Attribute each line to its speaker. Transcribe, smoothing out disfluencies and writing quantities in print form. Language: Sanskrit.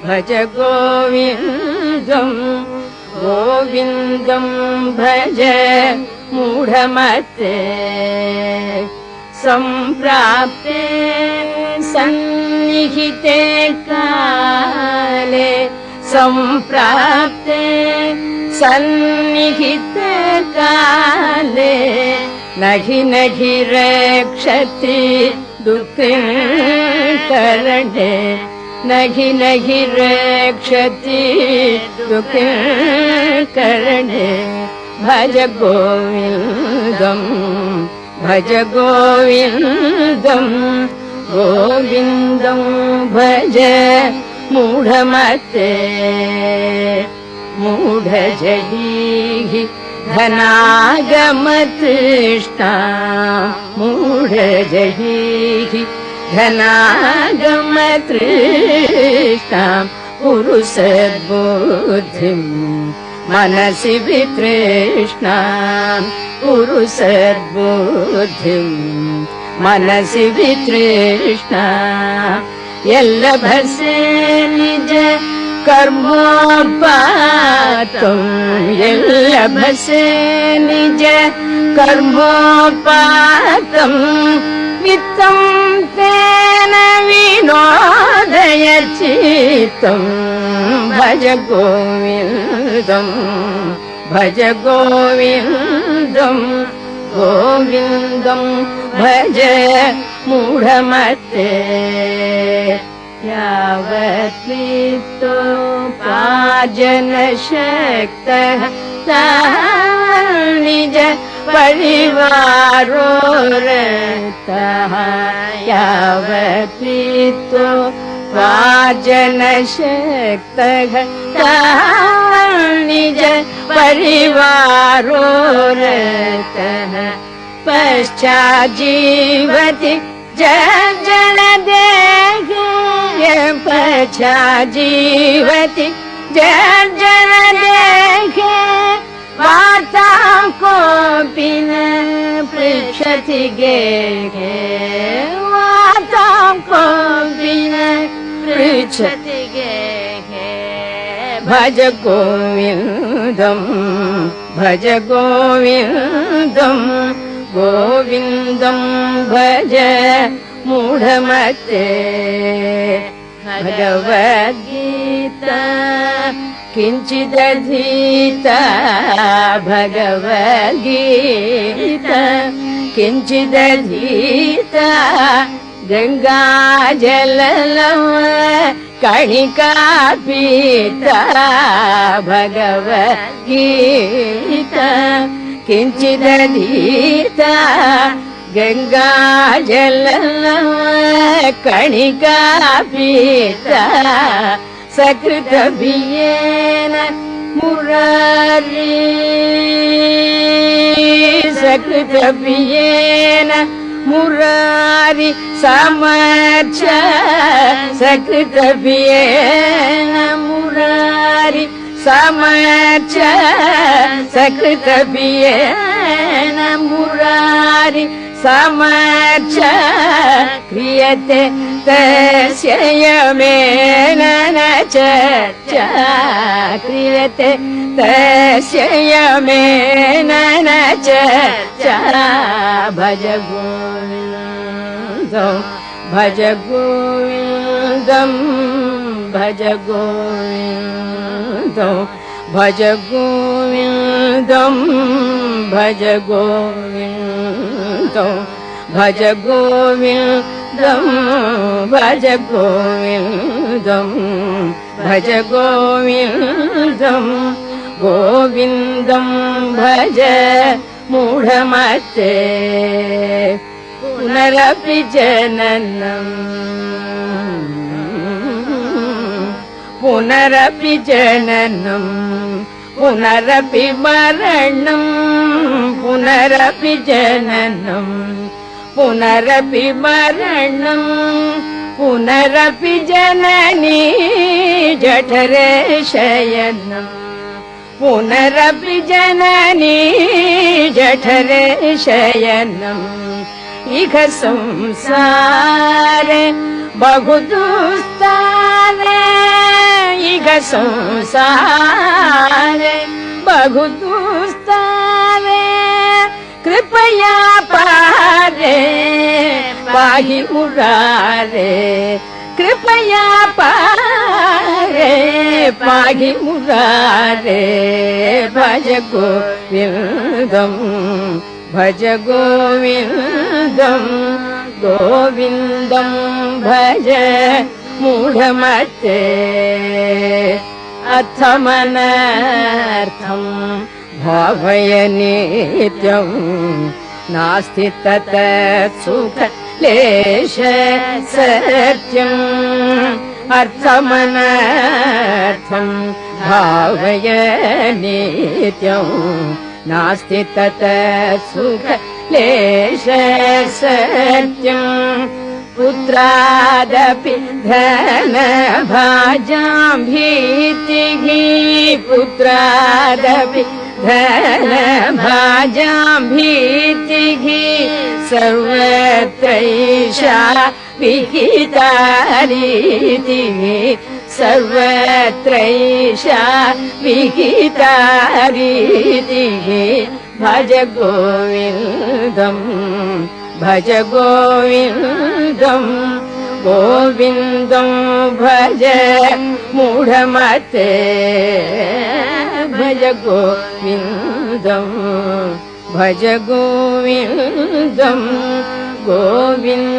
Speaker 1: भज गोविन्दम् गोविन्दम् भज मूढमते सम्प्राप्ते सन्निहिते काले सम्प्राप्ते सन्निहिते काले नहि नहि रक्षति दुःखकरणे नहि नहि रक्षति दुःखकरणे भज गोविन्दम् भज गोविन्दम् गोविन्दम् भज मूढमते मूढजडीः धनागमतृष्णा मूढजडीः धनागमतृष्णा कुरु सद्बुद्धिम् मनसि वितृष्णा कुरु सद्बुद्धिम् मनसि वितृष्णा यल्लभसे निज कर्मोपातम् यल्लभसे निज कर्मोपातम् वित्तम् तेन विनोदयचित्तम् भज गोविन्दम् भज गोविन्दम् गोविन्दम् भज मूढमते यावत् वित्तोपार्जनशक्तः निज परिवारो रतः यावत् वित्तोपार्जनशक्तः निज परिवारो रतः पश्चाज्जीवति जर्जरदेहे पश्चाज्जीवति जर्जरदेहे वार्तां कोऽपि न पृच्छति गेहे वार्तां कोऽपि न पृच्छति गेहे भज गोविन्दम् भज गोविन्दम् गोविन्दम् भज मूढमते भगवद्गीता किञ्चिदधीता भगवद्गीता किञ्चिदधीता गङ्गाजलम् कणिका पीता भगवद्गीता किञ्चिदधीता गङ्गाजलम् कणिका पीता सकृतभियेन मुरारी सकृतभियेन मुरारी समर्च सकृतभियेन मुरारी समर्च सकृतभियेन मुरारी समर्च क्रियते तस्य यमेन न चर्चा क्रियते तस्य यमेन न चर्चा भज गोविन्दम् भज गोविन्दम् भज गोविन्दम् भज गोविन्दम् भज गोविन्दम् भज गोविन्दम् भज गोविन्दम् भज गोविन्दम् गोविन्दम् भज मूढमते पुनरपि जननम् पुनरपि जननम् पुनरपि मरणम् पुनरपि जननम् पुनरपि मरणम् पुनरपि जननी जठरे शयनम् पुनरपि जननी जठरे शयनम् इह संसारे बहु दुस्तारे संसारे बहु दुस्तारे कृपया पारे पाहि मुरारे कृपया पारे पाहि मुरारे भज गोविन्दं भज गोविन्दं गोविन्दं भज मूढमते अर्थमनर्थं भावय नित्यं नास्ति तत् सुख लेश सत्यम् अर्थमनर्थं भावय नित्यं नास्ति तत् सुख लेश सत्यम् पुत्रादपि धनभाजां भीतिः पुत्रादपि धनभाजां भीतिः सर्वत्रैषा विहिता रीतिः सर्वत्रैषा विहिता रीतिः भज गोविन्दं भज गोविन्दं गोविन्दं भज मूढमते भज गोविन्दं भज गोविन्दं गोविन्द